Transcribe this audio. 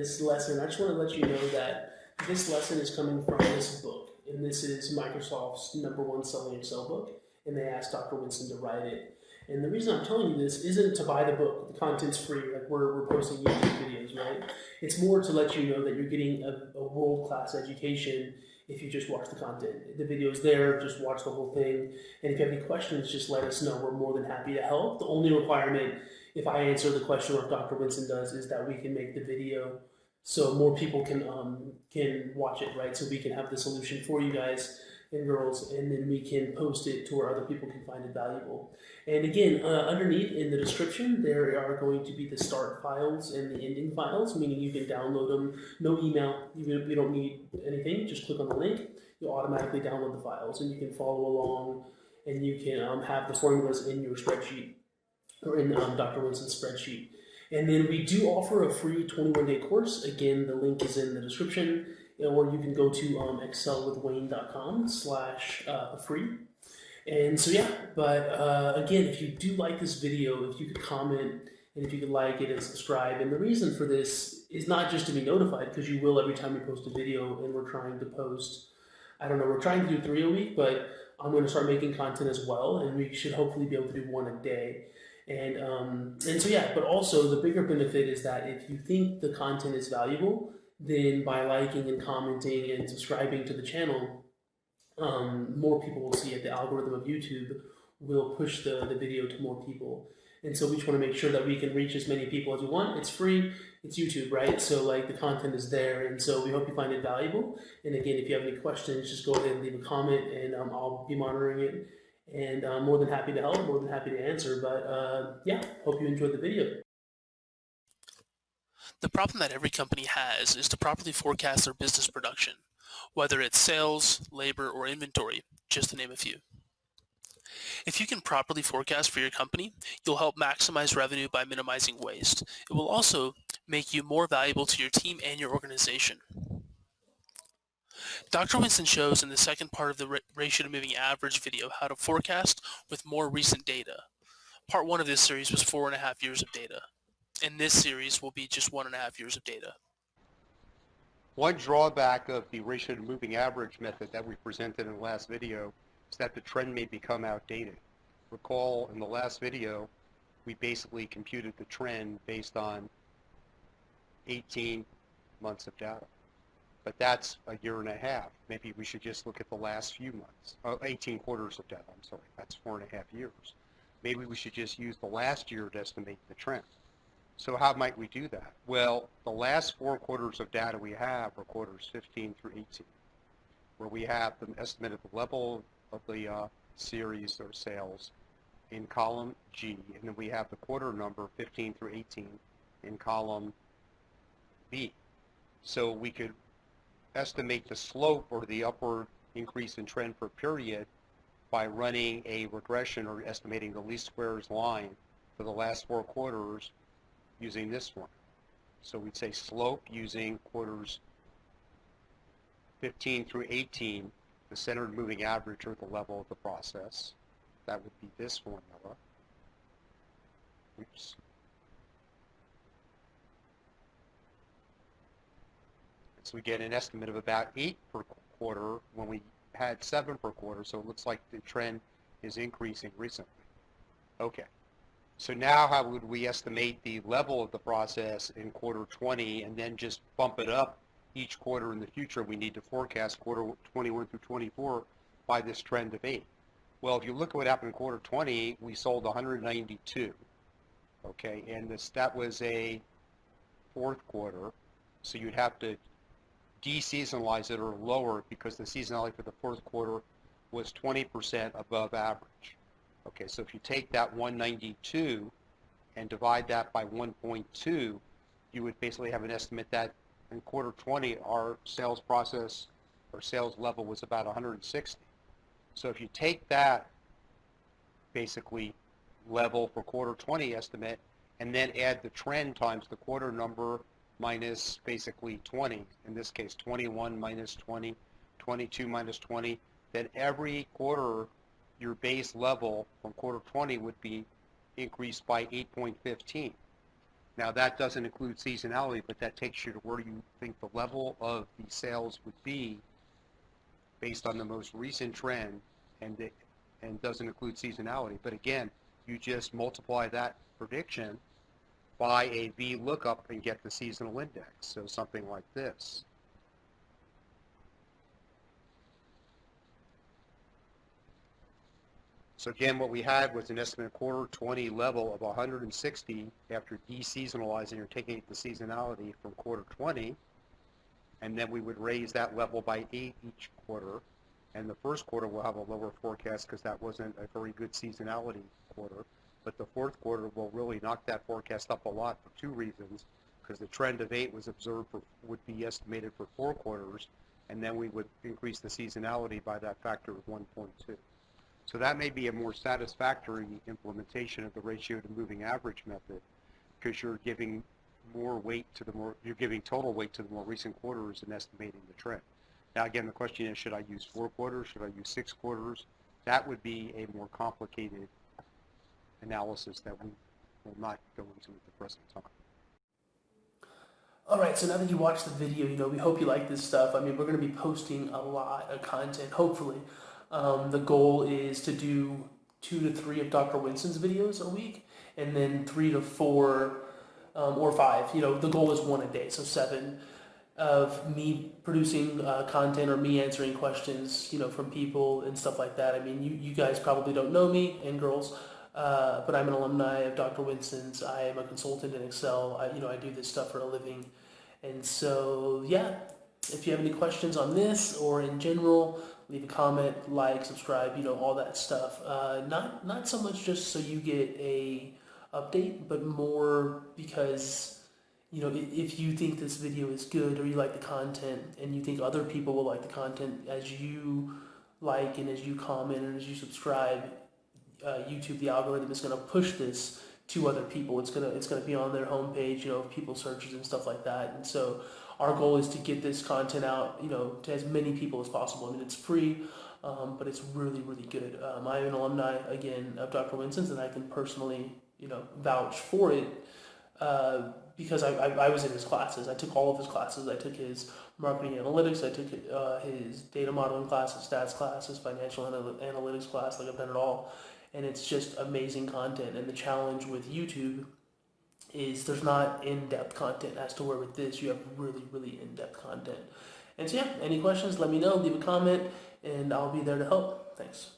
this lesson, I just want to let you know that this lesson is coming from this book, and this is Microsoft's #1 selling Excel book, and they asked Dr. Winston to write it. And the reason I'm telling you this isn't to buy the book. The content's free. Like we're posting YouTube videos, right? It's more to let you know that you're getting a world-class education if you just watch the content. The video's there, just watch the whole thing. And if you have any questions, just let us know. We're more than happy to help. The only requirement, if I answer the question or if Dr. Winston does, is that we can make the video so more people can watch it, right? So we can have the solution for you guys and girls, and then we can post it to where other people can find it valuable. And again, underneath in the description, there are going to be the start files and the ending files, meaning you can download them, no email, we don't need anything, just click on the link, you'll automatically download the files, and you can follow along, and you can have the formulas in your spreadsheet, or in Dr. Winston's spreadsheet. And then we do offer a free 21-day course. Again, the link is in the description, or you can go to excelwithwayne.com/free. And so yeah, but again, if you do like this video, if you could comment, and if you could like it and subscribe. And the reason for this is not just to be notified, because you will every time we post a video, and we're trying to post, I don't know, we're trying to do 3 a week, but I'm going to start making content as well, and we should hopefully be able to do 1 a day. And so yeah, but also the bigger benefit is that if you think the content is valuable, then by liking and commenting and subscribing to the channel, more people will see it. The algorithm of YouTube will push the video to more people. And so we just want to make sure that we can reach as many people as we want. It's free, it's YouTube, right? So like the content is there, and so we hope you find it valuable. And again, if you have any questions, just go ahead and leave a comment, and I'll be monitoring it. And I'm more than happy to help, more than happy to answer. But yeah, hope you enjoyed the video. The problem that every company has is to properly forecast their business production, whether it's sales, labor, or inventory, just to name a few. If you can properly forecast for your company, you'll help maximize revenue by minimizing waste. It will also make you more valuable to your team and your organization. Dr. Winston shows in the second part of the ratio to moving average video how to forecast with more recent data. Part 1 of this series was 4.5 years of data, and this series will be just 1.5 years of data. One drawback of the ratio to moving average method that we presented in the last video is that the trend may become outdated. Recall in the last video, we basically computed the trend based on 18 months of data. But that's a year and a half. Maybe we should just look at the last few months. 18 quarters of data, I'm sorry, that's 4.5 years. Maybe we should just use the last year to estimate the trend. So how might we do that? Well, the last 4 quarters of data we have are quarters 15 through 18, where we have the estimate of the level of the series or sales in column G, and then we have the quarter number 15 through 18 in column B. So we could estimate the slope or the upward increase in trend per period by running a regression or estimating the least squares line for the last 4 quarters using this one. So we'd say slope using quarters 15 through 18, the centered moving average or the level of the process. That would be this formula. Oops. So we get an estimate of about 8 per quarter when we had 7 per quarter, so it looks like the trend is increasing recently. Okay, so now how would we estimate the level of the process in quarter 20 and then just bump it up each quarter in the future? We need to forecast quarter 21 through 24 by this trend of 8. Well, if you look at what happened in quarter 20, we sold 192, okay, and that was a 4th quarter, so you'd have to de-seasonalize it or lower it because the seasonality for the 4th quarter was 20% above average. Okay, so if you take that 192 and divide that by 1.2, you would basically have an estimate that in quarter 20 our sales process or sales level was about 160. So if you take that basically level for quarter 20 estimate and then add the trend times the quarter number minus basically 20, in this case 21 minus 20, 22 minus 20, then every quarter your base level from quarter 20 would be increased by 8.15. Now that doesn't include seasonality, but that takes you to where you think the level of the sales would be based on the most recent trend, and doesn't include seasonality. But again, you just multiply that prediction by a VLOOKUP and get the seasonal index. So something like this. So again, what we had was an estimated quarter 20 level of 160 after deseasonalizing or taking the seasonality from quarter 20, and then we would raise that level by 8 each quarter. And the first quarter will have a lower forecast because that wasn't a very good seasonality quarter. But the fourth quarter will really knock that forecast up a lot for 2 reasons. Because the trend of 8 was observed would be estimated for 4 quarters, and then we would increase the seasonality by that factor of 1.2. So that may be a more satisfactory implementation of the ratio to moving average method, because you're giving more weight to you're giving total weight to the more recent quarters and estimating the trend. Now again, the question is, should I use 4 quarters? Should I use 6 quarters? That would be a more complicated analysis that we will not go into at the present time. All right, so now that you watched the video, we hope you like this stuff. I mean, we're going to be posting a lot of content, hopefully. The goal is to do 2 to 3 of Dr. Winston's videos a week, and then 3 to 4 or 5. The goal is 1 a day, so 7 of me producing content or me answering questions, from people and stuff like that. I mean, you guys probably don't know me, and girls, but I'm an alumni of Dr. Winston's. I am a consultant in Excel. I do this stuff for a living. And so, yeah, if you have any questions on this or in general, leave a comment, like, subscribe, all that stuff. Not so much just so you get a update, but more because, if you think this video is good or you like the content and you think other people will like the content as you like and as you comment and as you subscribe, YouTube, the algorithm is going to push this to other people. It's gonna be on their homepage, people searches and stuff like that. And so our goal is to get this content out, to as many people as possible. I mean, it's free, but it's really, really good. I'm an alumni, again, of Dr. Winston's, and I can personally, vouch for it because I was in his classes. I took all of his classes. I took his marketing analytics. I took his data modeling class, his stats class, his financial analytics class. Like, I've done it all. And it's just amazing content. And the challenge with YouTube is there's not in-depth content, as to where with this you have really, really in-depth content. And so yeah, any questions, let me know, leave a comment, and I'll be there to help. Thanks.